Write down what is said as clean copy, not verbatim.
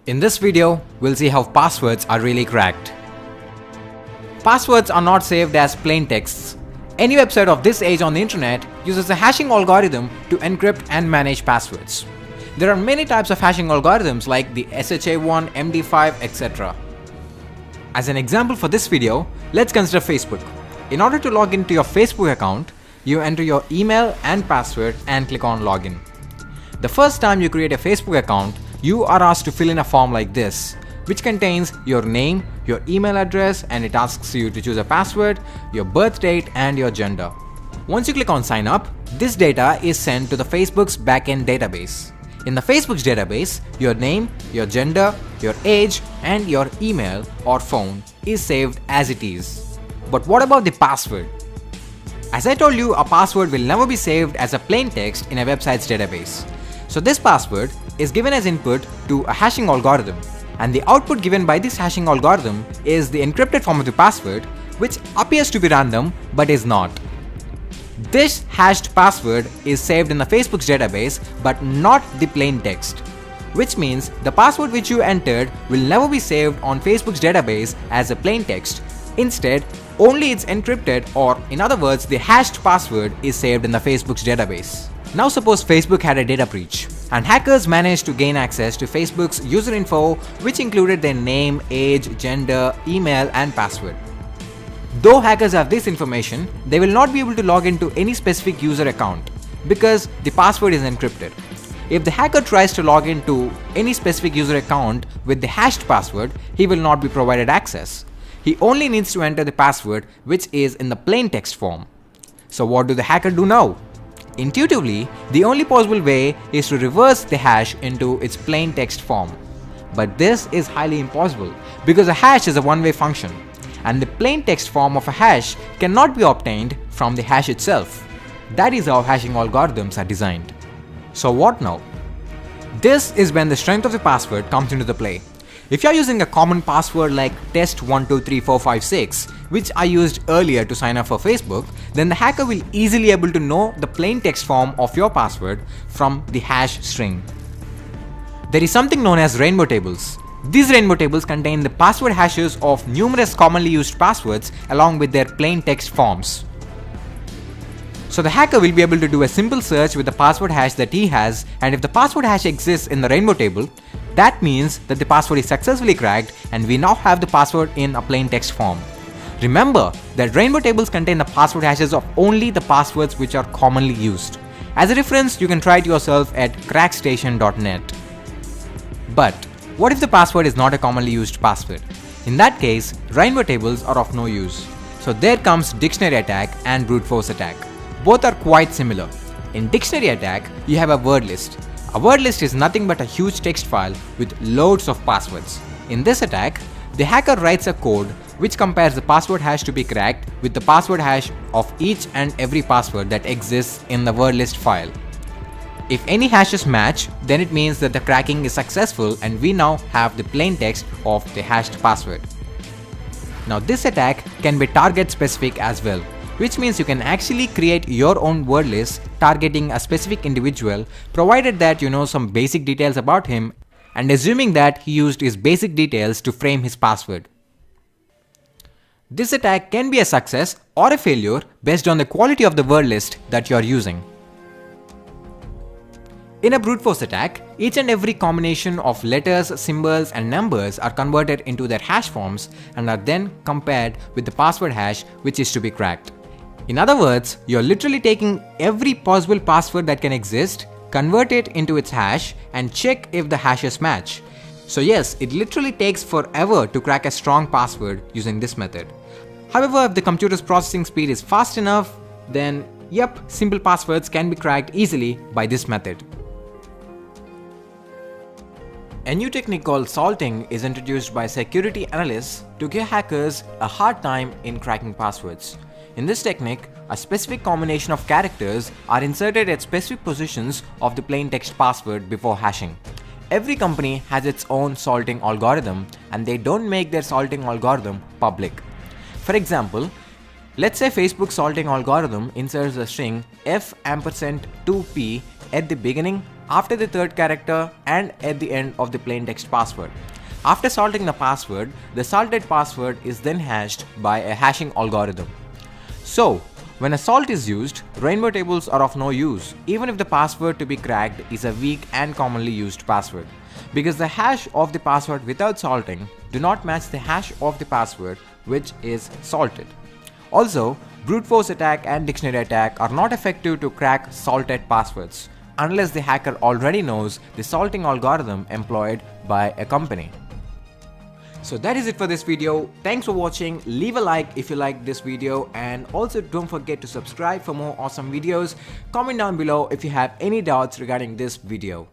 In this video, we'll see how passwords are really cracked. Passwords are not saved as plain texts. Any website of this age on the internet uses a hashing algorithm to encrypt and manage passwords. There are many types of hashing algorithms like the SHA-1, MD5, etc. As an example for this video, let's consider Facebook. In order to log into your Facebook account, you enter your email and password and click on login. The first time you create a Facebook account, you are asked to fill in a form like this, which contains your name, your email address, and it asks you to choose a password, your birth date, and your gender. Once you click on sign up, this data is sent to the Facebook's backend database. In the Facebook's database, your name, your gender, your age, and your email or phone is saved as it is. But what about the password? As I told you, a password will never be saved as a plain text in a website's database. So this password is given as input to a hashing algorithm, and the output given by this hashing algorithm is the encrypted form of the password, which appears to be random but is not. This hashed password is saved in the Facebook's database but not the plain text, which means the password which you entered will never be saved on Facebook's database as a plain text. Instead, only its encrypted, or in other words, the hashed password is saved in the Facebook's database. Now suppose Facebook had a data breach, and hackers managed to gain access to Facebook's user info, which included their name, age, gender, email, and password. Though hackers have this information, they will not be able to log into any specific user account because the password is encrypted. If the hacker tries to log into any specific user account with the hashed password, he will not be provided access. He only needs to enter the password, which is in the plain text form. So what do the hacker do now? Intuitively, the only possible way is to reverse the hash into its plain text form. But this is highly impossible because a hash is a one-way function, and the plain text form of a hash cannot be obtained from the hash itself. That is how hashing algorithms are designed. So what now? This is when the strength of the password comes into the play. If you are using a common password like test123456, which I used earlier to sign up for Facebook, then the hacker will easily able to know the plain text form of your password from the hash string. There is something known as rainbow tables. These rainbow tables contain the password hashes of numerous commonly used passwords along with their plain text forms. So the hacker will be able to do a simple search with the password hash that he has, and if the password hash exists in the rainbow table, that means that the password is successfully cracked and we now have the password in a plain text form. Remember that rainbow tables contain the password hashes of only the passwords which are commonly used. As a reference, you can try it yourself at crackstation.net. But what if the password is not a commonly used password? In that case, rainbow tables are of no use. So there comes dictionary attack and brute force attack. Both are quite similar. In dictionary attack, you have a word list. A word list is nothing but a huge text file with loads of passwords. In this attack, the hacker writes a code which compares the password hash to be cracked with the password hash of each and every password that exists in the word list file. If any hashes match, then it means that the cracking is successful and we now have the plain text of the hashed password. Now this attack can be target specific as well, which means you can actually create your own word list targeting a specific individual, provided that you know some basic details about him and assuming that he used his basic details to frame his password. This attack can be a success or a failure based on the quality of the word list that you are using. In a brute force attack, each and every combination of letters, symbols, and numbers are converted into their hash forms and are then compared with the password hash which is to be cracked. In other words, you're literally taking every possible password that can exist, convert it into its hash, and check if the hashes match. So yes, it literally takes forever to crack a strong password using this method. However, if the computer's processing speed is fast enough, then yep, simple passwords can be cracked easily by this method. A new technique called salting is introduced by security analysts to give hackers a hard time in cracking passwords. In this technique, a specific combination of characters are inserted at specific positions of the plain text password before hashing. Every company has its own salting algorithm and they don't make their salting algorithm public. For example, let's say Facebook's salting algorithm inserts the string f ampersand 2p at the beginning, after the third character and at the end of the plaintext password. After salting the password, the salted password is then hashed by a hashing algorithm. So, when a salt is used, rainbow tables are of no use, even if the password to be cracked is a weak and commonly used password, because the hash of the password without salting do not match the hash of the password which is salted. Also, brute force attack and dictionary attack are not effective to crack salted passwords, unless the hacker already knows the salting algorithm employed by a company. So that is it for this video. Thanks for watching. Leave a like if you liked this video, and also don't forget to subscribe for more awesome videos. Comment down below if you have any doubts regarding this video.